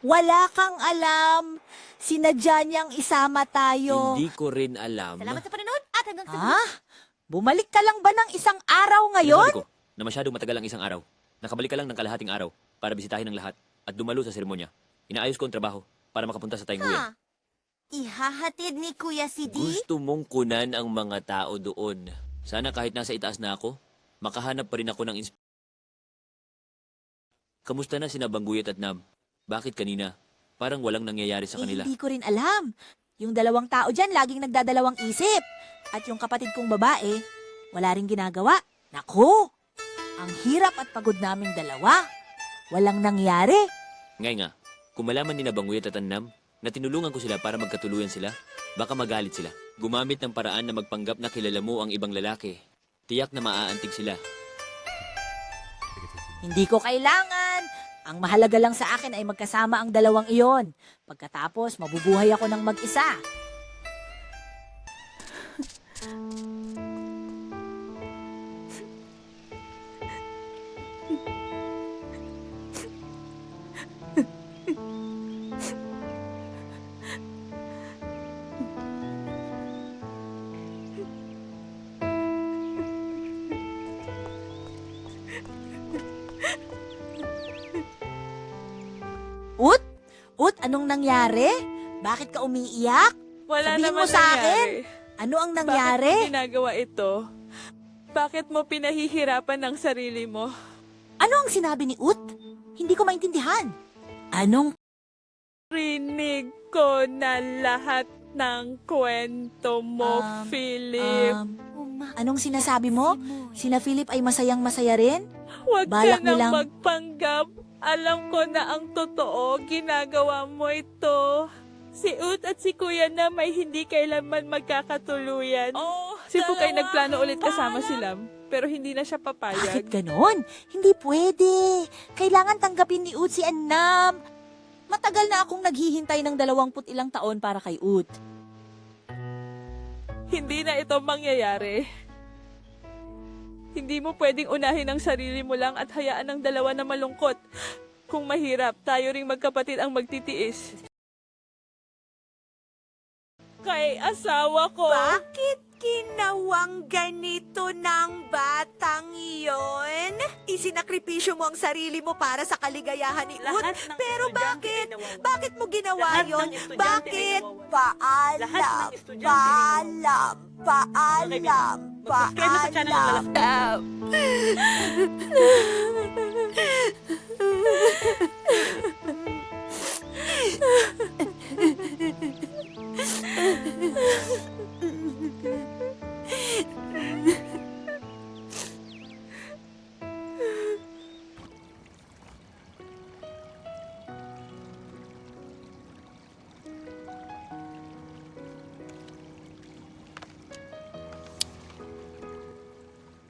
Wala kang alam. Sinadya niyang isama tayo. Hindi ko rin alam. Salamat sa panonood at hanggang sa Ha? Bumalik ka lang ba ng isang araw ngayon? Sinasabi ko na masyadong matagal ang isang araw. Nakabalik ka lang ng kalahating araw para bisitahin ang lahat at dumalo sa seremonya. Inaayos ko ang trabaho para makapunta sa Tainguyan. Ihahatid ni Kuya si Di? Gusto mong kunan ang mga tao doon. Sana kahit nasa itaas na ako, makahanap pa rin ako ng Kamusta na sina Bangguyat at Nam? Bakit kanina? Parang walang nangyayari sa kanila. Hindi ko rin alam. Yung dalawang tao dyan laging nagdadalawang isip. At yung kapatid kong babae, wala rin ginagawa. Naku! Ang hirap at pagod naming dalawa. Walang nangyari. Ngay nga, kung malaman ni na Bangguyat at Nam na tinulungan ko sila para magkatuluyan sila, baka magalit sila. Gumamit ng paraan na magpanggap na kilala mo ang ibang lalaki. Tiyak na maaantig sila. Hindi ko kailangan. Ang mahalaga lang sa akin ay magkasama ang dalawang iyon. Pagkatapos, mabubuhay ako ng mag-isa. Ut? Ut, anong nangyari? Bakit ka umiiyak? Wala Sabihin naman mo sa akin. nangyari. Ano ang Bakit nangyari? mo ginagawa ito? Bakit mo pinahihirapan ang sarili mo? Ano ang sinabi ni Ut? Hindi ko maintindihan. Anong... Rinig ko na lahat ng kwento mo, Philip. Anong sinasabi mo? Sina Philip ay masayang masaya rin? Huwag balak ka nang nilang- magpanggap. Alam ko na ang totoo, ginagawa mo ito. Si Ut at si Kuya na may hindi kailanman magkakatuluyan. Si Fukay nagplano ulit kasama si Lam, pero hindi na siya papayag. Bakit ganon? Hindi pwede. Kailangan tanggapin ni Ut si Annam. Matagal na akong naghihintay ng 20 ilang taon para kay Ut. Hindi na ito mangyayari. Hindi mo pwedeng unahin ang sarili mo lang at hayaan ang dalawa na malungkot. Kung mahirap, tayo ring magkapatid ang magtitiis. Kay asawa ko. Bakit ginawang ganito ng batang iyon? Isinakripisyo mo ang sarili mo para sa kaligayahan ni Ut. Lahat ng Pero estudyante bakit? ginawa mo. Bakit mo ginawa Lahat ng yon? estudyante Bakit? ginawa mo. Lahat Paalam, ng estudyante paalam, paalam, Mag-subscribe na sa channel ng paalam.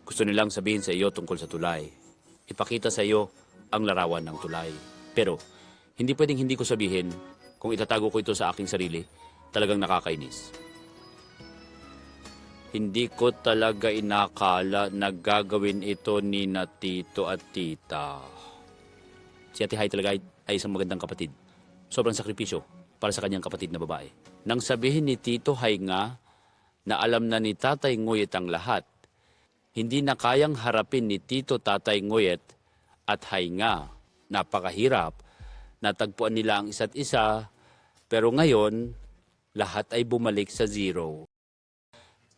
Gusto nilang sabihin sa iyo tungkol sa tulay. Ipakita sa iyo ang larawan ng tulay. Pero, hindi pwedeng hindi ko sabihin, kung itatago ko ito sa aking sarili, talagang nakakainis. Hindi ko talaga inakala na gagawin ito ni na Tito at Tita. Si Ate Hai talaga ay isang magandang kapatid. Sobrang sakripisyo para sa kanyang kapatid na babae. Nang sabihin ni Tito Hai nga na alam na ni Tatay Nguyet ang lahat, hindi na kayang harapin ni Tito Tatay Nguyet at Hai nga. Napakahirap. Natagpuan nila ang isa't isa, pero ngayon, lahat ay bumalik sa zero.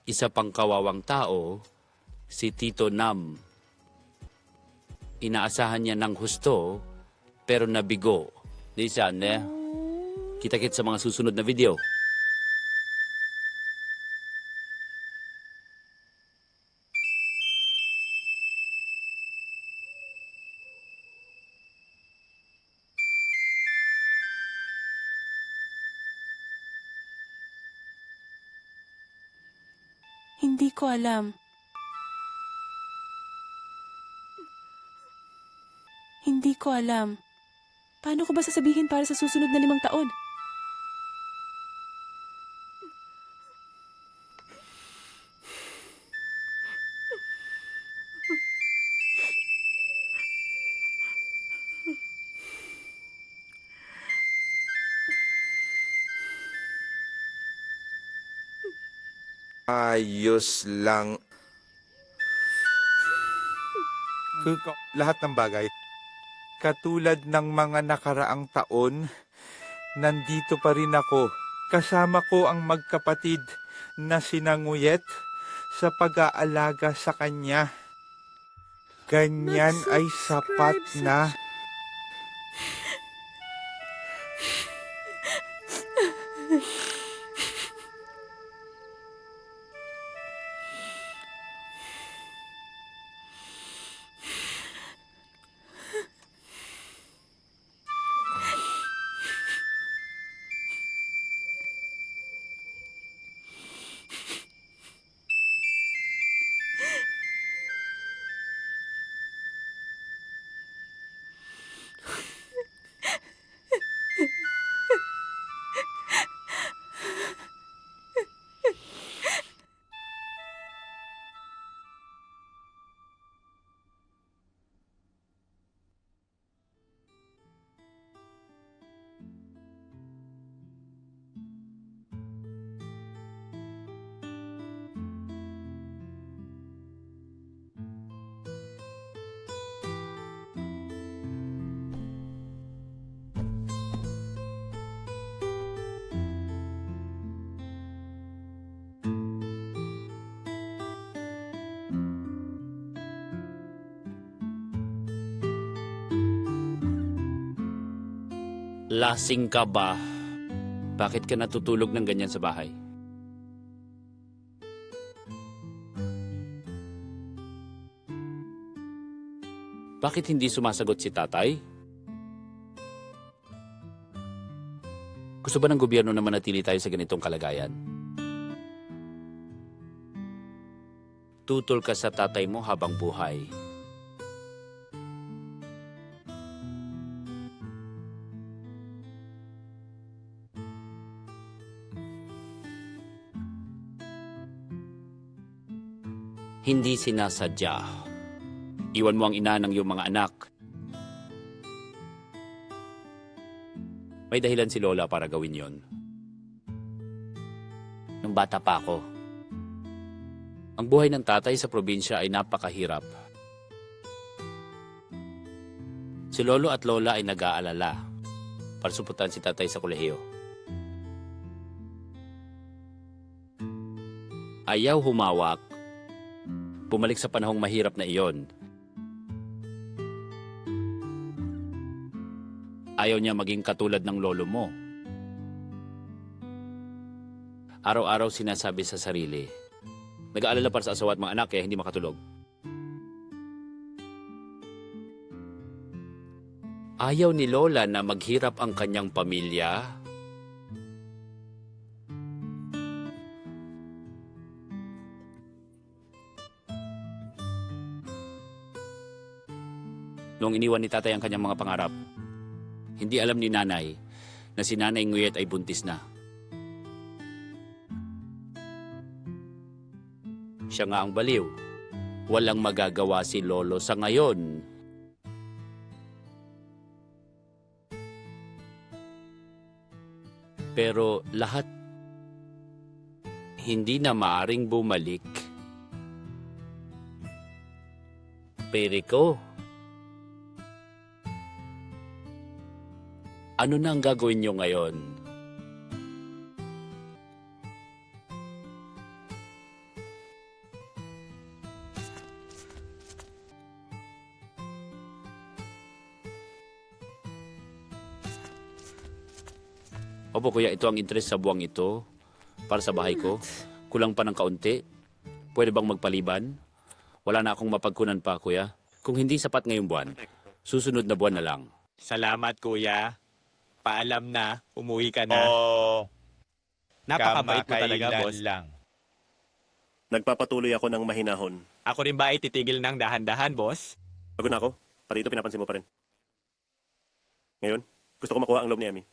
Isa pang kawawang tao, si Tito Nam. Inaasahan niya ng husto, pero nabigo. Diyan, kita-kit sa mga susunod na video. Hindi ko alam. Hindi ko alam. Paano ko ba sasabihin para sa susunod na 5 taon? Ayos lang. Lahat ng bagay. Katulad ng mga nakaraang taon, nandito pa rin ako. Kasama ko ang magkapatid na sinanguyet sa pag-aalaga sa kanya. Ganyan ay sapat na. Lasing ka ba? Bakit ka natutulog ng ganyan sa bahay? Bakit hindi sumasagot si tatay? Gusto ba ng gobyerno na manatili tayo sa ganitong kalagayan? Tutol ka sa tatay mo habang buhay. Hindi sinasadya. Iwan mo ang ina ng iyong mga anak. May dahilan si Lola para gawin yon. Nung bata pa ako, ang buhay ng tatay sa probinsya ay napakahirap. Si Lolo at Lola ay nag-aalala para suportahan si tatay sa kolehiyo. Ayaw humawak. Bumalik sa panahong mahirap na iyon. Ayaw niya maging katulad ng lolo mo. Araw-araw sinasabi sa sarili, nag-aalala para sa asawa at mga anak kaya hindi makatulog. Ayaw ni Lola na maghirap ang kanyang pamilya. Noong iniwan ni tatay ang kanyang mga pangarap, hindi alam ni nanay na si Nanay Nguyet ay buntis na. Siya nga ang baliw. Walang magagawa si Lolo sa ngayon. Pero lahat hindi na maaring bumalik. Periko, ano na ang gagawin niyo ngayon? Opo kuya, ito ang interest sa buwang ito para sa bahay ko. Kulang pa ng kaunti. Pwede bang magpaliban? Wala na akong mapagkunan pa kuya. Kung hindi sapat ngayong buwan, susunod na buwan na lang. Salamat, kuya. Paalam na, umuwi ka na. Oo, Napakabait mo talaga, kamakailan boss. lang. Nagpapatuloy ako ng mahinahon. Ako rin ba ay titigil ng dahan-dahan, boss? Bago na ako, pati ito pinapansin mo pa rin. Ngayon, gusto ko makuha ang loob ni Amy.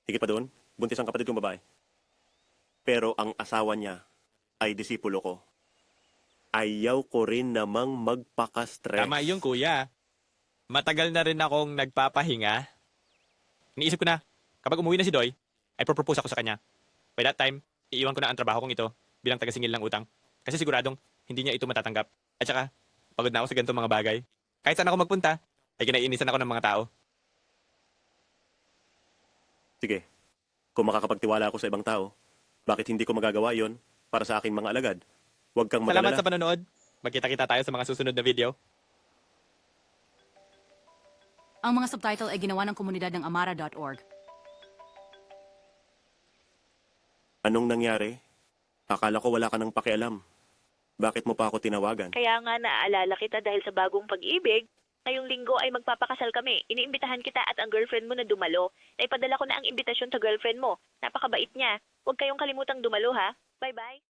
Higit pa doon, buntis ang kapatid kong babae. Pero ang asawa niya ay disipulo ko. Ayaw ko rin namang magpaka-stress. Tama yun, kuya. Matagal na rin akong nagpapahinga. Iniisip ko na, kapag umuwi na si Doy, ay propose ako sa kanya. By that time, iiwan ko na ang trabaho kong ito bilang taga-singil ng utang. Kasi siguradong hindi niya ito matatanggap. At saka, pagod na ako sa ganitong mga bagay. Kahit saan ako magpunta, ay kinaiinisan ako ng mga tao. Sige, kung makakapagtiwala ako sa ibang tao, bakit hindi ko magagawa yon para sa aking mga alagad? Huwag kang Salamat mag-alala. sa panonood. Magkita-kita tayo sa mga susunod na video. Ang mga subtitle ay ginawa ng komunidad ng amara.org. Anong nangyari? Akala ko wala ka nang pakialam. Bakit mo pa ako tinawagan? Kaya nga naaalala kita dahil sa bagong pag-ibig. Ngayong linggo ay magpapakasal kami. Iniimbitahan kita at ang girlfriend mo na dumalo. Naipadala ko na ang imbitasyon sa girlfriend mo. Napakabait niya. Huwag kayong kalimutang dumalo ha. Bye-bye.